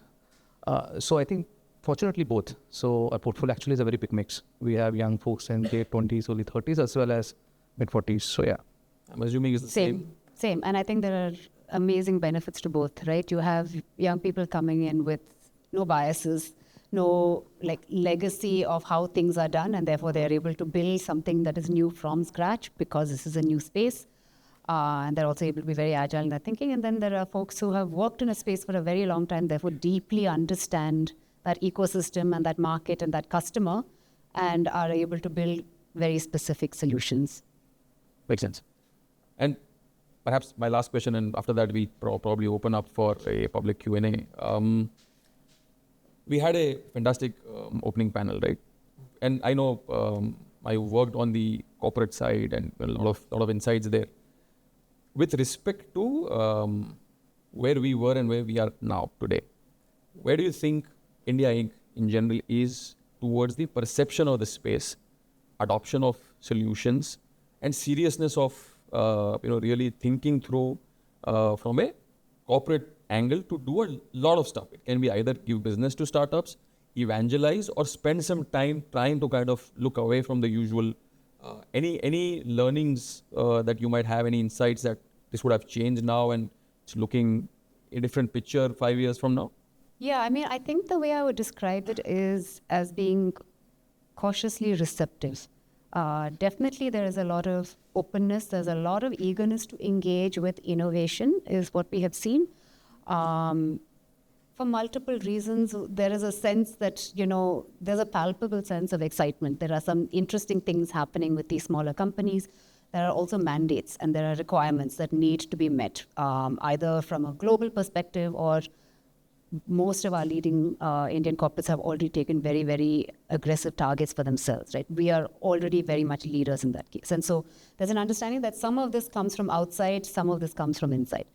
Speaker 5: So I think fortunately both. So our portfolio actually is a very big mix. We have young folks in late 20s, early 30s as well as mid 40s. So yeah.
Speaker 1: I'm assuming it's the same.
Speaker 4: Same. And I think there are amazing benefits to both, right? You have young people coming in with no biases, no legacy of how things are done, and therefore they're able to build something that is new from scratch because this is a new space. And they're also able to be very agile in their thinking. And then there are folks who have worked in a space for a very long time, therefore deeply understand that ecosystem and that market and that customer and are able to build very specific solutions.
Speaker 1: Makes sense. And perhaps my last question, and after that we probably open up for a public Q&A. we had a fantastic opening panel, right? And I know I worked on the corporate side and a lot of insights there. With respect to where we were and where we are now today, where do you think India Inc. in general is towards the perception of the space, adoption of solutions, and seriousness of really thinking through from a corporate angle to do a lot of stuff? It can be either give business to startups, evangelize, or spend some time trying to kind of look away from the usual. Any learnings that you might have, any insights that this would have changed now and it's looking a different picture 5 years from now?
Speaker 4: Yeah, I mean, I think the way I would describe it is as being cautiously receptive. Definitely there is a lot of openness, there's a lot of eagerness to engage with innovation is what we have seen. For multiple reasons, there is a sense that, there's a palpable sense of excitement. There are some interesting things happening with these smaller companies. There are also mandates and there are requirements that need to be met, either from a global perspective or most of our leading Indian corporates have already taken very, very aggressive targets for themselves, right? We are already very much leaders in that case. And so there's an understanding that some of this comes from outside, some of this comes from inside.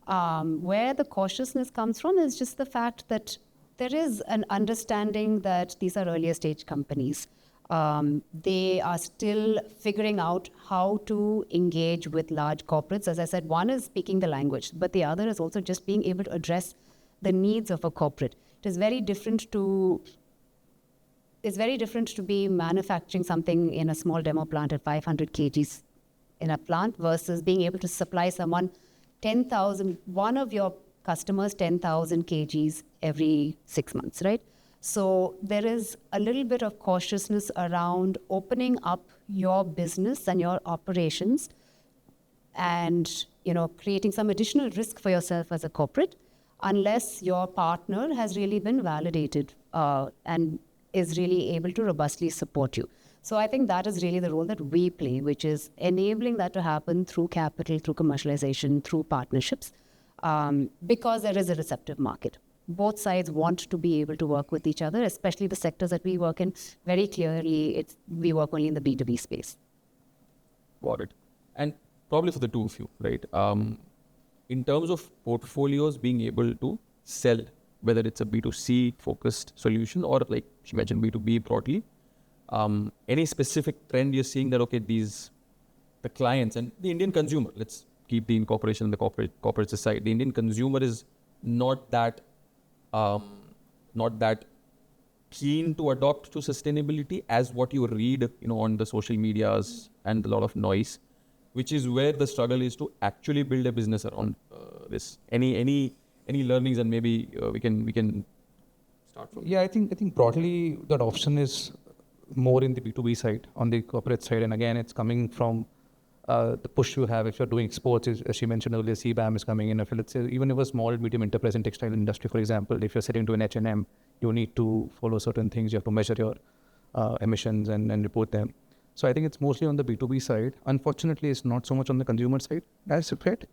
Speaker 4: Where the cautiousness comes from is just the fact that there is an understanding that these are earlier stage companies. They are still figuring out how to engage with large corporates. As I said, one is speaking the language, but the other is also just being able to address the needs of a corporate. It is very different to be manufacturing something in a small demo plant at 500 kgs in a plant versus being able to supply someone 10,000, one of your customers 10,000 kgs every 6 months, right? So there is a little bit of cautiousness around opening up your business and your operations and, creating some additional risk for yourself as a corporate unless your partner has really been validated and is really able to robustly support you. So I think that is really the role that we play, which is enabling that to happen through capital, through commercialization, through partnerships, because there is a receptive market. Both sides want to be able to work with each other, especially the sectors that we work in. Very clearly, we work only in the B2B space.
Speaker 1: Got it. And probably for the two of you, right? In terms of portfolios being able to sell, whether it's a B2C focused solution or like she mentioned B2B broadly, any specific trend you're seeing that, okay, the clients and the Indian consumer, let's keep the incorporation and the corporate aside, the Indian consumer is not that keen to adopt to sustainability as what you read, on the social medias and a lot of noise, which is where the struggle is to actually build a business around this. Any learnings, and maybe we can start from.
Speaker 5: Yeah, I think broadly the adoption is more in the B2B side, on the corporate side, and again it's coming from the push you have if you're doing exports. As she mentioned earlier, CBAM is coming in. If let's say even if a small medium enterprise in textile industry, for example, if you're selling to an H&M, you need to follow certain things. You have to measure your emissions and report them. So I think it's mostly on the B2B side. Unfortunately, it's not so much on the consumer side. That's a fact.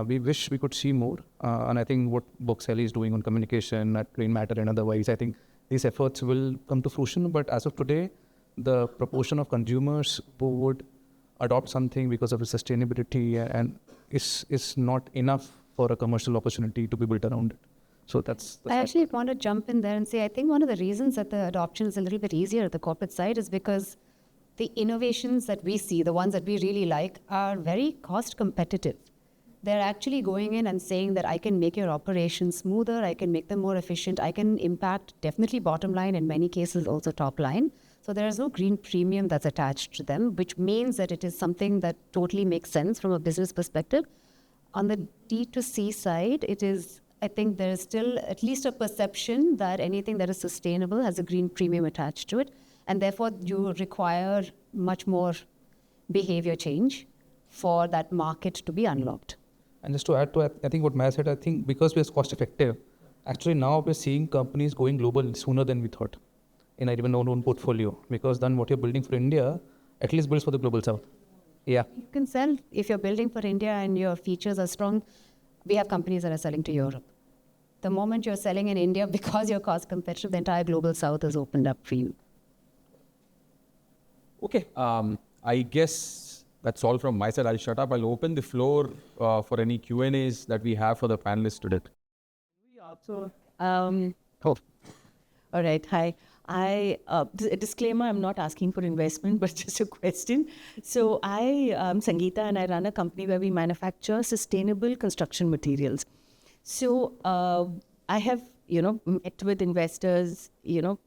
Speaker 5: We wish we could see more. And I think what CapitalSailee is doing on communication at Rainmatter and otherwise, I think these efforts will come to fruition. But as of today, the proportion of consumers who would adopt something because of its sustainability and is not enough for a commercial opportunity to be built around it. So that's
Speaker 4: I actually want to jump in there and say, I think one of the reasons that the adoption is a little bit easier at the corporate side is because the innovations that we see, the ones that we really like, are very cost competitive. They're actually going in and saying that I can make your operations smoother, I can make them more efficient, I can impact definitely bottom line, in many cases also top line. So there is no green premium that's attached to them, which means that it is something that totally makes sense from a business perspective. On the D2C side, I think there is still at least a perception that anything that is sustainable has a green premium attached to it. And therefore, you require much more behavior change for that market to be unlocked.
Speaker 5: And just to add to it, I think what Maya said, I think because we're cost effective, actually now we're seeing companies going global sooner than we thought in even our own portfolio. Because then what you're building for India, at least builds for the global south. Yeah.
Speaker 4: You can sell, if you're building for India and your features are strong, we have companies that are selling to Europe. the moment you're selling in India, because you're cost competitive, the entire global south is opened up for you.
Speaker 1: Okay, I guess that's all from my side. I'll shut up. I'll open the floor for any Q&As that we have for the panelists today.
Speaker 6: All right. Hi. A disclaimer, I'm not asking for investment, but just a question. So I am Sangeeta and I run a company where we manufacture sustainable construction materials. So I have, met with investors,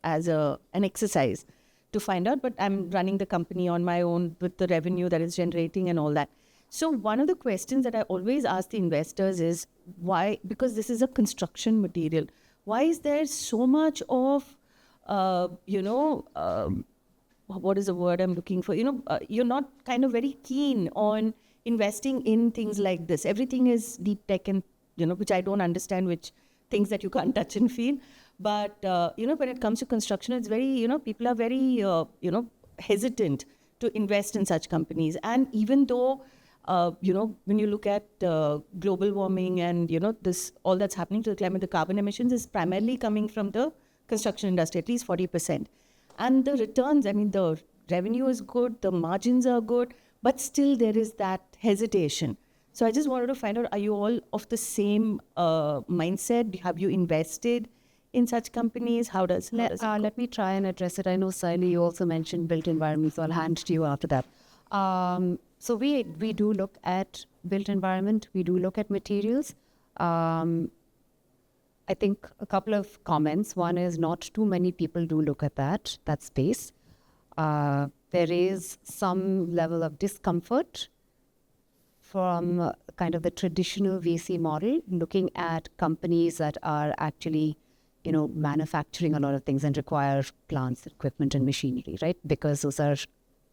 Speaker 6: as an exercise to find out, but I'm running the company on my own with the revenue that it's generating and all that. So one of the questions that I always ask the investors is why, because this is a construction material, why is there so much of, what is the word I'm looking for? You're not kind of very keen on investing in things like this. Everything is deep tech and, which I don't understand, which things that you can't touch and feel. But, when it comes to construction, it's very, people are very, hesitant to invest in such companies. And even though, when you look at global warming and, this all that's happening to the climate, the carbon emissions is primarily coming from the construction industry, at least 40%. And the returns, the revenue is good, the margins are good, but still there is that hesitation. So I just wanted to find out, are you all of the same mindset? Have you invested in such companies? How does it go?
Speaker 4: Let me try and address it. I know, Saili, you also mentioned built environment, so I'll hand to you after that. So we do look at built environment. We do look at materials. I think a couple of comments. One is not too many people do look at that space. There is some level of discomfort from kind of the traditional VC model, looking at companies that are actually, manufacturing a lot of things and require plants, equipment, and machinery, right? Because those are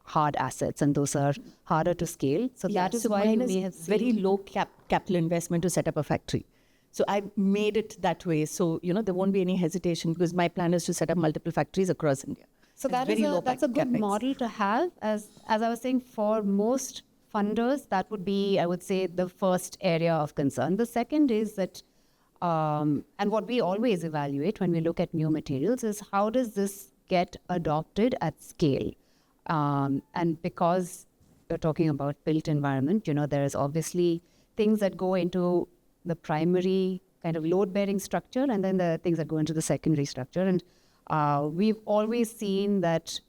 Speaker 4: hard assets and those are harder to scale. So that is why you may have seen
Speaker 6: very low capital investment to set up a factory. So I made it that way. So, there won't be any hesitation because my plan is to set up multiple factories across India.
Speaker 4: So that's a good model to have. As I was saying, for most funders, that would be, I would say, the first area of concern. The second is that, and what we always evaluate when we look at new materials is how does this get adopted at scale? And because you're talking about built environment, there is obviously things that go into the primary kind of load-bearing structure and then the things that go into the secondary structure. And we've always seen that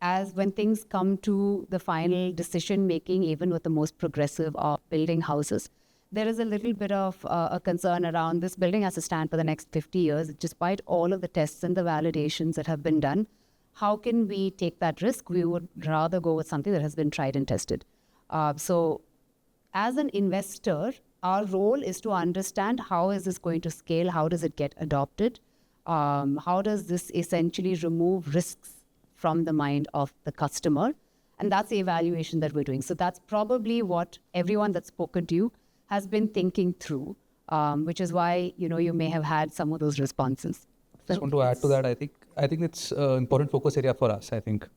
Speaker 4: as when things come to the final decision-making, even with the most progressive of building houses, there is a little bit of a concern around this building has to stand for the next 50 years, despite all of the tests and the validations that have been done. How can we take that risk? We would rather go with something that has been tried and tested. So as an investor, our role is to understand how is this going to scale? How does it get adopted? How does this essentially remove risks from the mind of the customer? And that's the evaluation that we're doing. So that's probably what everyone that's spoken to you has been thinking through, which is why, you may have had some of those responses.
Speaker 5: Just want to add to that. I think it's an important focus area for us. I think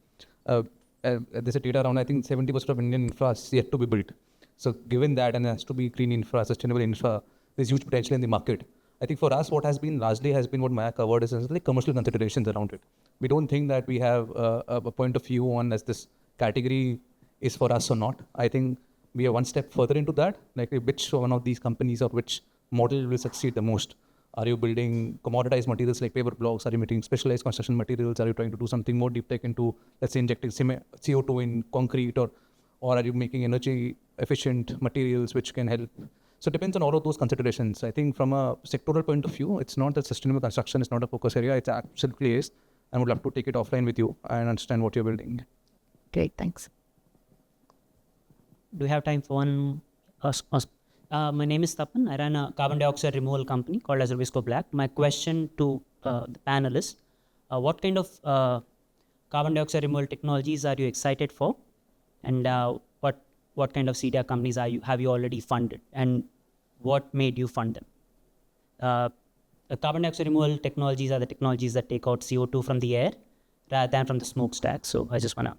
Speaker 5: there's a data around, 70% of Indian infra is yet to be built. So given that, and it has to be clean infra, sustainable infra, there's huge potential in the market. I think for us, what has been largely what Maya covered is like commercial considerations around it. We don't think that we have a point of view on as this category is for us or not. I think we are one step further into that, like which one of these companies or which model will succeed the most. Are you building commoditized materials like paper blocks? Are you making specialized construction materials? Are you trying to do something more deep tech into, let's say, injecting CO2 in concrete, or are you making energy efficient materials which can help? So it depends on all of those considerations. I think from a sectoral point of view, it's not that sustainable construction is not a focus area. It absolutely is. I would love to take it offline with you and understand what you're building.
Speaker 6: Great, thanks.
Speaker 7: Do we have time for one? My name is Tapan. I run a carbon dioxide removal company called as Visco Black. My question to the panelists, what kind of carbon dioxide removal technologies are you excited for? And what kind of CDR companies have you already funded? And what made you fund them? The carbon dioxide removal technologies are the technologies that take out CO2 from the air rather than from the smokestack. So I just want to...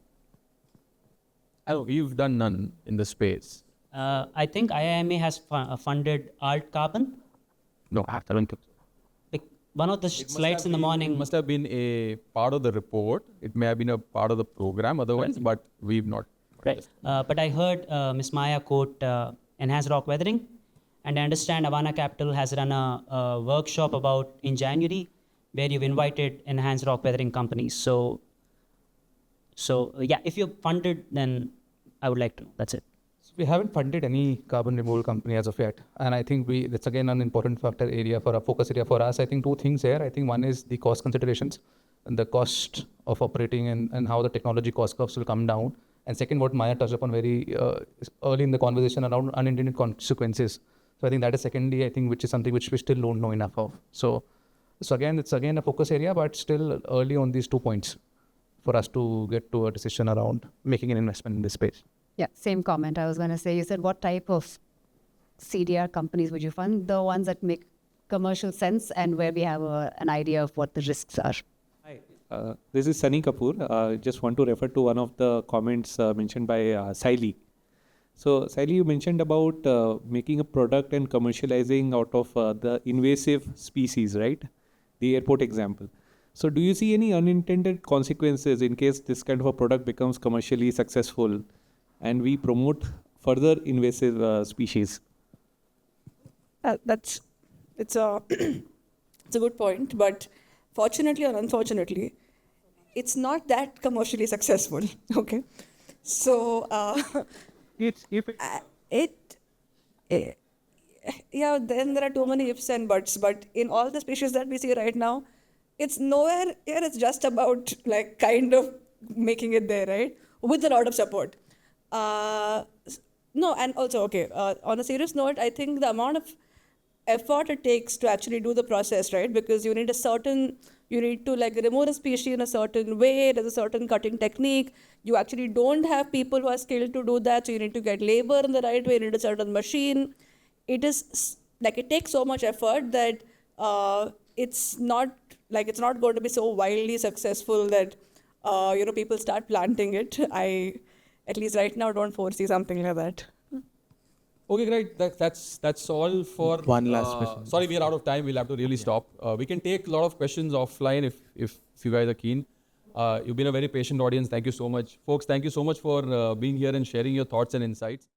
Speaker 1: Oh, you've done none in the space.
Speaker 7: I think IIMA has funded Alt Carbon.
Speaker 1: No, I haven't.
Speaker 7: one of the slides in the morning.
Speaker 1: It must have been a part of the report. It may have been a part of the program otherwise, but we've not.
Speaker 7: Right. But I heard Ms. Maya quote enhanced rock weathering, and I understand Avaana Capital has run a workshop about in January where you've invited enhanced rock weathering companies. So yeah, if you're funded, then I would like to know. That's it.
Speaker 5: We haven't funded any carbon removal company as of yet. And I think that's again an important factor area for a focus area for us. I think two things here. I think one is the cost considerations and the cost of operating and how the technology cost curves will come down. And second, what Maya touched upon very early in the conversation around unintended consequences. So I think that is secondly, I think, which is something which we still don't know enough of. So again, it's again a focus area, but still early on these 2 points for us to get to a decision around making an investment in this space.
Speaker 4: Yeah, same comment. I was going to say, you said what type of CDR companies would you fund? The ones that make commercial sense and where we have an idea of what the risks are.
Speaker 8: Hi, this is Sunny Kapoor. Just want to refer to one of the comments mentioned by Sailee. So Sailee, you mentioned about making a product and commercializing out of the invasive species, right? The airport example. So do you see any unintended consequences in case this kind of a product becomes commercially successful and we promote further invasive species?
Speaker 2: It's a it's a good point, but fortunately or unfortunately, it's not that commercially successful. Okay, so yeah, then there are too many ifs and buts. But in all the species that we see right now, it's nowhere here. It's just about like kind of making it there, right? With a lot of support. No, and also, okay, on a serious note, I think the amount of effort it takes to actually do the process, right? Because you need to like remove a species in a certain way, there's a certain cutting technique. You actually don't have people who are skilled to do that, so you need to get labor in the right way, you need a certain machine. It takes so much effort that it's not going to be so wildly successful that people start planting it. I, at least right now, don't foresee something like that.
Speaker 1: Okay, great. That's all for
Speaker 9: one last question.
Speaker 1: Sorry, we are out of time. We'll have to really stop. We can take a lot of questions offline if you guys are keen. You've been a very patient audience. Thank you so much, folks. Thank you so much for being here and sharing your thoughts and insights.